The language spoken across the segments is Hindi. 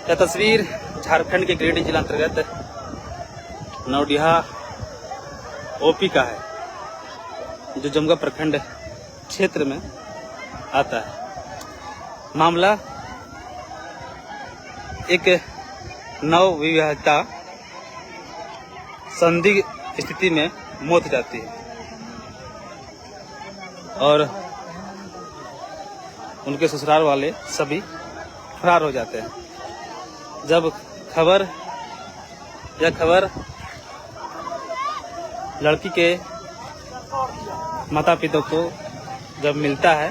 यह तस्वीर झारखंड के गिरिडीह जिला अंतर्गत नौडिहा ओपी का है, जो जमुगा प्रखंड क्षेत्र में आता है। मामला एक नवविवाहिता संदिग्ध स्थिति में मौत जाती है और उनके ससुराल वाले सभी फरार हो जाते हैं। जब यह खबर लड़की के माता पिता को जब मिलता है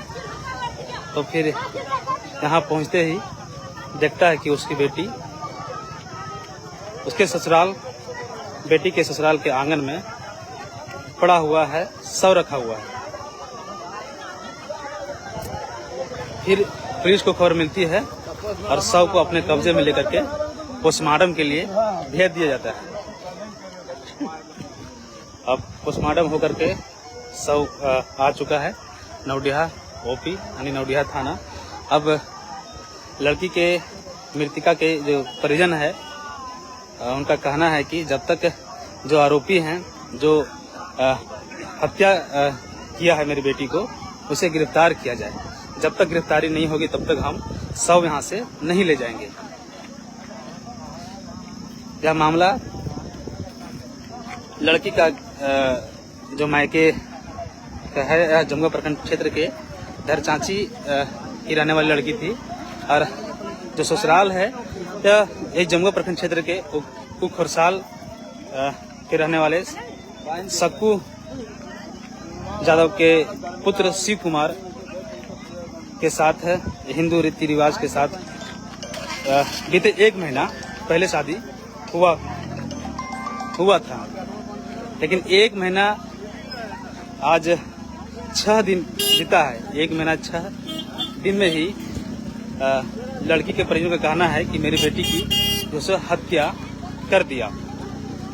तो फिर यहाँ पहुँचते ही देखता है कि उसकी बेटी उसके ससुराल बेटी के ससुराल के आंगन में पड़ा हुआ है, शव रखा हुआ है। फिर पुलिस को खबर मिलती है और शव को अपने कब्जे में लेकर के पोस्टमार्टम के लिए भेज दिया जाता है। अब पोस्टमार्टम होकर के शव आ चुका है नौडिहा ओपी यानी नौडिहा थाना। अब लड़की के मृतिका के जो परिजन है उनका कहना है कि जब तक जो आरोपी हैं जो हत्या किया है मेरी बेटी को, उसे गिरफ्तार किया जाए। जब तक गिरफ्तारी नहीं होगी तब तक हम शव यहाँ से नहीं ले जाएंगे। यह मामला लड़की का जो मायके का है, जमुगा प्रखंड क्षेत्र के धरचांची की रहने वाली लड़की थी और जो ससुराल है यह जमुगा प्रखंड क्षेत्र के खुरसाल के रहने वाले सक्कू यादव के पुत्र शिव कुमार के साथ है। हिंदू रीति रिवाज के साथ बीते 1 महीना पहले शादी हुआ था, लेकिन 1 महीना आज 6 दिन बीता है। 1 महीना 6 दिन में ही लड़की के परिजनों का कहना है कि मेरी बेटी की जो सो हत्या कर दिया।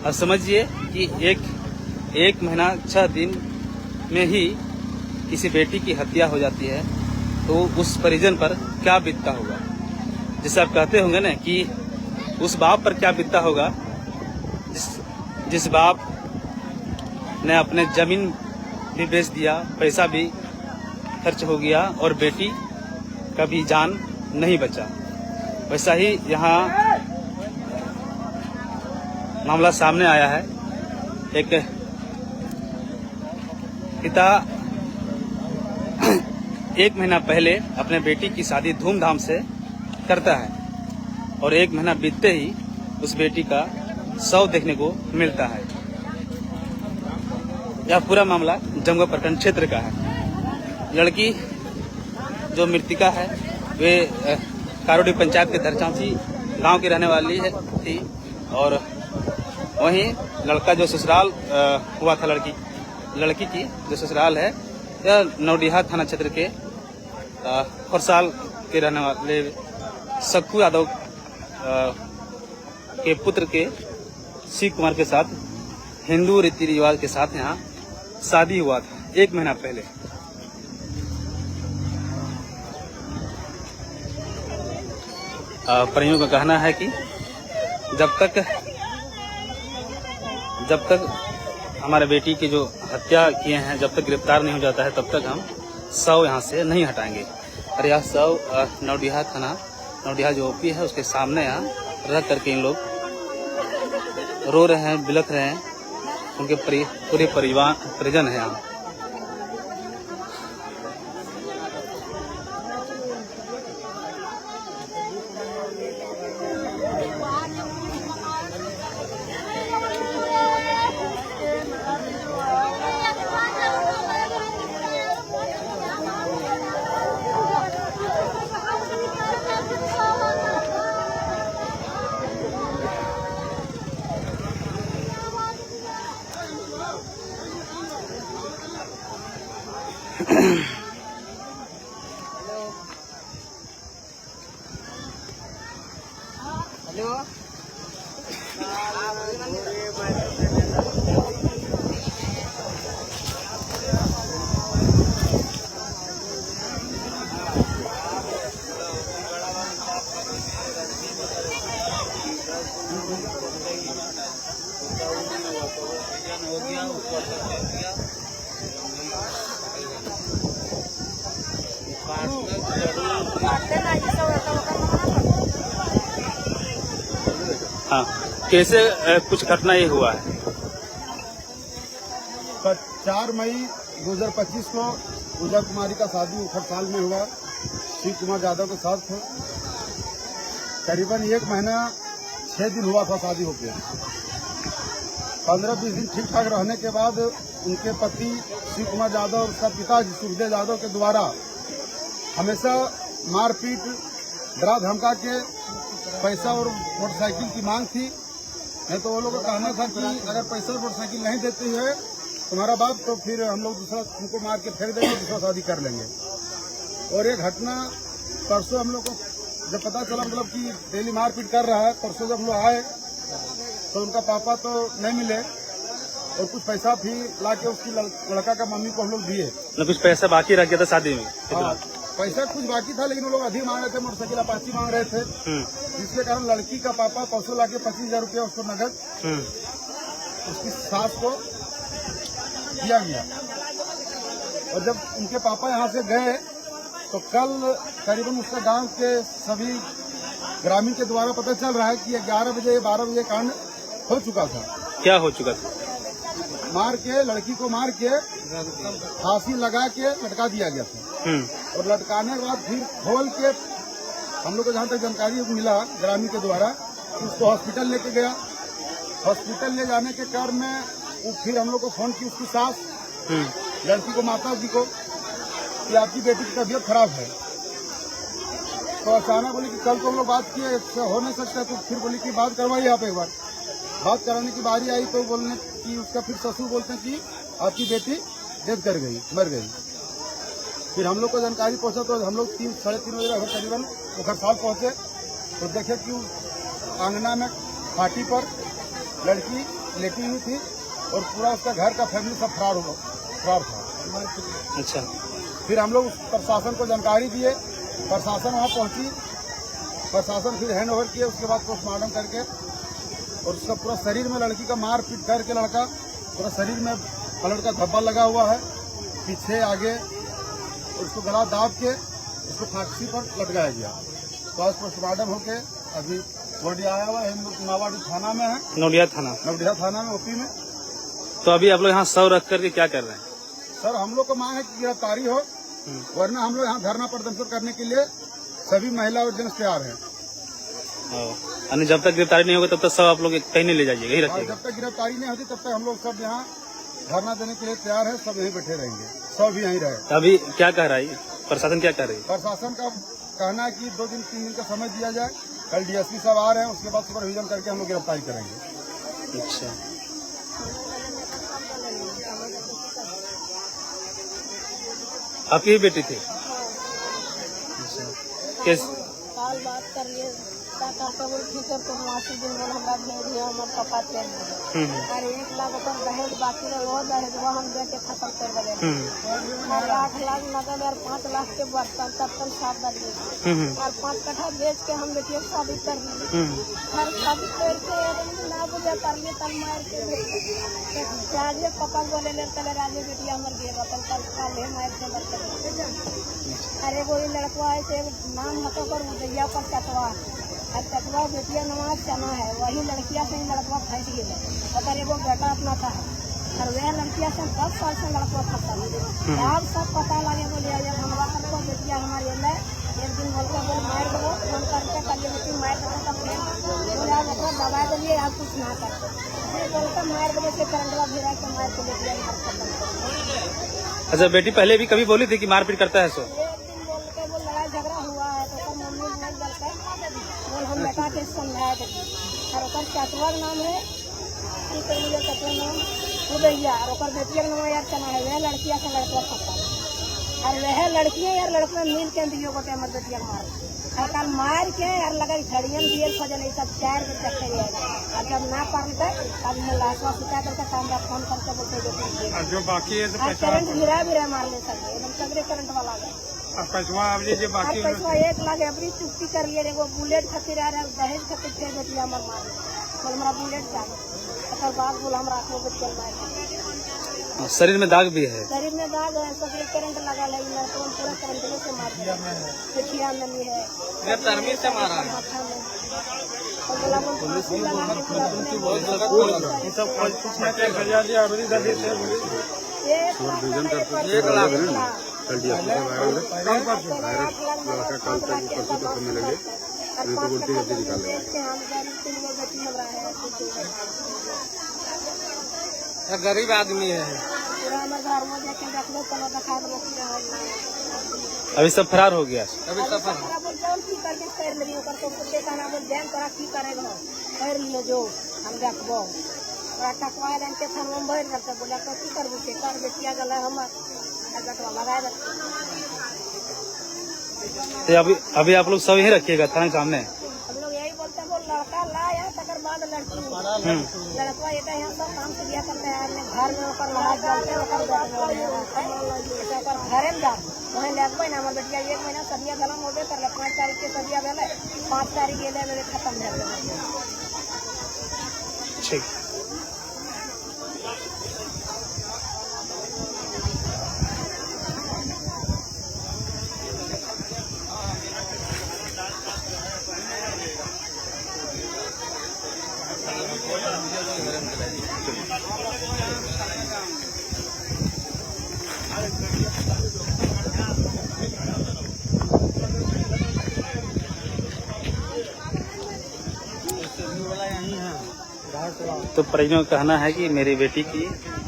और समझिए कि एक महीना 6 दिन में ही किसी बेटी की हत्या हो जाती है तो उस परिजन पर क्या बीतता होगा। जैसे आप कहते होंगे ना कि उस बाप पर क्या बीतता होगा जिस बाप ने अपने जमीन भी बेच दिया, पैसा भी खर्च हो गया और बेटी का भी जान नहीं बचा। वैसा ही यहाँ मामला सामने आया है। एक पिता 1 महीना पहले अपने बेटी की शादी धूमधाम से करता है और 1 महीना बीतते ही उस बेटी का शव देखने को मिलता है। यह पूरा मामला जमुगा प्रखंड क्षेत्र का है। लड़की जो मृतिका है वे कारोडी पंचायत के धरचांची गांव की रहने वाली थी और वहीं लड़का जो ससुराल हुआ था लड़की की जो ससुराल है यह नौडिहा थाना क्षेत्र के खुरसाल के रहने वाले सक्कू यादव के पुत्र के शिव कुमार के साथ हिंदू रीति रिवाज के साथ यहाँ शादी हुआ था 1 महीना पहले। परिजनों का कहना है कि जब तक हमारे बेटी की जो हत्या किए हैं जब तक गिरफ्तार नहीं हो जाता है तब तक हम शव यहाँ से नहीं हटाएंगे। और यह शव नौडिहा थाना नौडिहा जो ओपी है उसके सामने यहाँ रह करके इन लोग रो रहे हैं, बिलख रहे हैं। उनके पूरे परिजन है यहाँ। हाँ, कैसे कुछ घटना ये हुआ है? 4 मई 2025 को पूजा कुमारी का शादी खरसाल में हुआ। शिव कुमार यादव के साथ थे। करीबन 1 महीना 6 दिन हुआ था शादी होके। 15-20 दिन ठीक ठाक रहने के बाद उनके पति शिव कुमार यादव और उसका पिताजी सुखदेव यादव के द्वारा हमेशा मारपीट, डरा धमका के पैसा और मोटरसाइकिल की मांग थी। नहीं तो वो लोग का कहना था कि अगर पैसा और मोटरसाइकिल नहीं देती है तुम्हारा बाप तो फिर हम लोग दूसरा उनको मार के फेंक देंगे, दूसरा शादी कर लेंगे। और ये घटना परसों हम लोग को जब पता चला मतलब कि डेली मारपीट कर रहा है, परसों जब हम लोग आए तो उनका पापा तो नहीं मिले और कुछ पैसा भी ला के उसकी लड़का का मम्मी को हम लोग दिए। कुछ पैसा बाकी रख गया था शादी में? हाँ, पैसा कुछ बाकी था लेकिन वो लोग अधिक मांग रहे थे, मोटरसाइकिल अपाची मांग रहे थे। जिसके कारण लड़की का पापा परसों ला के 25,000 रुपया उसको नगद उसकी सास को दिया गया। और जब उनके पापा यहाँ से गए तो कल करीबन उसका गांव के सभी ग्रामीण के द्वारा पता चल रहा है कि 11 बजे 12 बजे कांड हो चुका था। क्या हो चुका था? मार के लड़की को मार के फांसी लगा के लटका दिया गया था। और लटकाने के बाद फिर खोल के हम लोग को जहाँ तक जानकारी मिला ग्रामीण के द्वारा उसको हॉस्पिटल लेके गया। हॉस्पिटल ले जाने के क्रम में फिर हम लोग को फोन की उसकी सास लड़की को माता जी को कि आपकी बेटी की तबीयत खराब है। तो अचानक बोली कि कल तो हम लोग बात किए, हो नहीं सकता। तो फिर बोली कि बात करवाइए आप एक बार। बात कराने की बारी आई तो बोलने कि उसका फिर ससुर बोलते हैं कि आपकी बेटी डेथ कर गई, मर गई। फिर हम लोग को जानकारी पहुंचा तो हम लोग 3-3:30 बजे करीबन खरसाल पहुंचे तो देखे कि आंगना में फाटी पर लड़की लेटी हुई थी और पूरा उसका घर का फैमिली सब फरार था। अच्छा। फिर हम लोग प्रशासन को जानकारी दिए, प्रशासन वहाँ पहुंची, प्रशासन फिर हैंड ओवर किए। उसके बाद पोस्टमार्टम करके और उसका पूरा शरीर में लड़की का मार पीट करके लड़का पूरा शरीर में पलट का धब्बा लगा हुआ है, पीछे आगे। उसको गला दाब के उसको फांसी पर लटकाया गया। तो आज पोस्टमार्टम होके अभी बॉडी आया हुआ है, नवाडी थाना में है, नवडिया थाना में ओपी में। तो अभी आप लोग यहाँ शव रख करके क्या कर रहे हैं? सर हम लोग को मांग है कि गिरफ्तारी हो, वरना हम लोग यहाँ धरना प्रदर्शन करने के लिए सभी महिला और जेंट्स तैयार हैं। और जब तक गिरफ्तारी नहीं होगी तब तक सब आप लोग कहीं नहीं ले जाइएगा, यही रखिएगा? जब तक गिरफ्तारी नहीं होती तब तक हम लोग सब यहाँ धरना देने के लिए तैयार है। सब यहीं बैठे रहेंगे, सब भी यहीं रहे। अभी क्या कह रहा है प्रशासन? क्या कर रही है प्रशासन का कहना है कि 2-3 दिन का समय दिया जाए। कल डीएसपी साहब आ रहे हैं, उसके बाद सुपरविजन करके हम लोग गिरफ्तारी करेंगे। अच्छा। आपकी ही बेटी थी? किस बात करिए तो मासी दिन हमरा भेज हमारे पापा चल गए। और 1 लाख ऊपर दहेज बाकी रहे, वो दहेज वो हम दे के खत्म कर दिए। और 8 लाख नगद और 5 लाख के बर्तन तब साफ डालिए और 5 कट्ठा बेच के हम बेटियों शादी कर ली। हर शादी करके ना बुझे कर लिए तब मार के राजे पापा बोले ले तले राजे बेटिया मर गए बतल कल काले मार के बतल। अरे वो लड़का ऐसे नाम हतो कर उदैया पर चटवा और चटवा बेटिया नमाज चना है, वही लड़किया से लड़का फंस गए। अगर एगो बेटा अपना था और वह लड़किया से 10 साल से लड़का फंसा। अब सब पता लगे बोले हमारा सबको बेटिया हमारे ले एक दिन बोलकर बोले मार दो, फोन करके कल बेटी मार दो तब बोले आप अपना दवा के लिए आप कुछ ना कर बोलकर मार दो से करंटवा भिरा के मार के बेटिया खत्म। अच्छा, बेटी पहले भी कभी बोली थी कि मारपीट करता है? सो एक दिन बोल के वो लड़ाई झगड़ा हुआ है तो मम्मी नहीं बोलते बोल हम बेटा के समझाया और ओकर चटवा नाम है मुझे चटवा नाम उदैया और ओकर बेटिया नाम यार चना है। वह लड़किया से लड़का फंसा और वह लड़कियां यार लड़का मिल के दियो गोटे मर बेटिया मार मार के यार लगा झड़ियन दिए खोजल सब 4 बजे तक और जब ना पड़ते तब लाशवा सुता करके कैमरा फोन करके बोलते जो बाकी है तो करंट गिरा भी रहे मारने सकते एकदम सगरे करंट वाला पैसा 1 लाख अबरी चुक्ति कर लिए। एगो बुलेट खातिर आ रहा दहेज खातिर थे बेटिया हमार मार बोल हमारा बुलेट चाहिए बात बोल हम राखो बच्चल मार। शरीर में दाग भी है? शरीर में दाग है, सगरे करंट लगा है, पूरा करंट से मार पिछिया में भी है तरमीर से मारा है। माथा में और बोला मन फांसी लगा के पूरा अपने ये सब कुछ में 1000 दिया और इधर देते हैं एक लाख कल दिया था वायरल है कल तक परसों तक में लगे मेरे को उल्टी जल्दी निकाल लेगा गरीब आदमी है। अभी सब फरार हो गया। अभी सब जो हम देखबो टकवा के हम भर रखते बोला तो की करबो से कर बेटिया गला हम लगा तो अभी आप लोग सब यही रखिएगा थाने के सामने। हम लोग यही बोलते हैं वो लड़का लाया तकर बाद लड़की लड़का ये यहाँ सब काम से दिया करते हैं घर में ऊपर लड़ा डालते ओकर घरे में जा वहीं लगबे ना हमारे बेटिया 1 महीना सदिया गलम होबे कर 5 तारीख के सदिया भेले 5 तारीख गेले मेरे खत्म भेल ठीक। तो परिजनों का कहना है कि मेरी बेटी की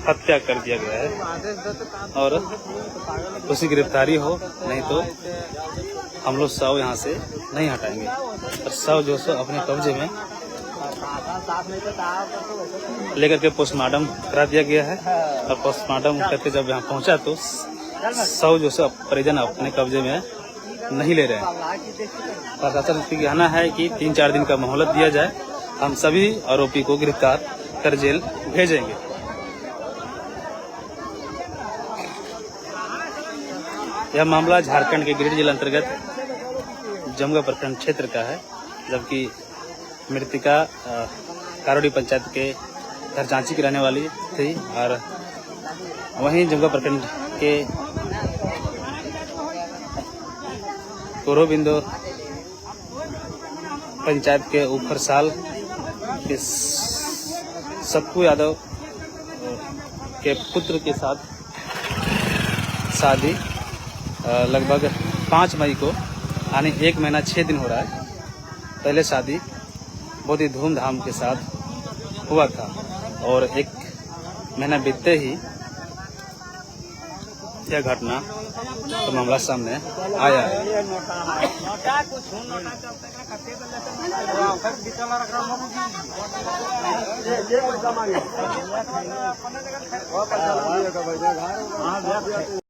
हत्या कर दिया गया है और उसकी गिरफ्तारी हो, नहीं तो हम लोग शव यहाँ से नहीं हटाएंगे और शव जो सो अपने कब्जे में लेकर के पोस्टमार्टम करा दिया गया है और पोस्टमार्टम करके जब यहाँ पहुँचा तो शव जो सो परिजन अपने कब्जे में नहीं ले रहे हैं। प्रशासन का कहना है कि 3-4 दिन का मोहलत दिया जाए, हम सभी आरोपी को गिरफ्तार कर जेल भेजेंगे। यह मामला झारखंड के गिरिडीह जिला अंतर्गत जमुआ प्रखंड क्षेत्र का है, जबकि मृतिका कारोड़ी पंचायत के धरचांची की रहने वाली थी और वहीं जमुआ प्रखंड के कोरोबिंदो पंचायत के उफरसाल के सप्पू यादव के पुत्र के साथ शादी लगभग 5 मई को यानी 1 महीना 6 दिन हो रहा है। पहले शादी बहुत ही धूमधाम के साथ हुआ था और 1 महीना बीतते ही यह घटना तो मामला सामने आया है।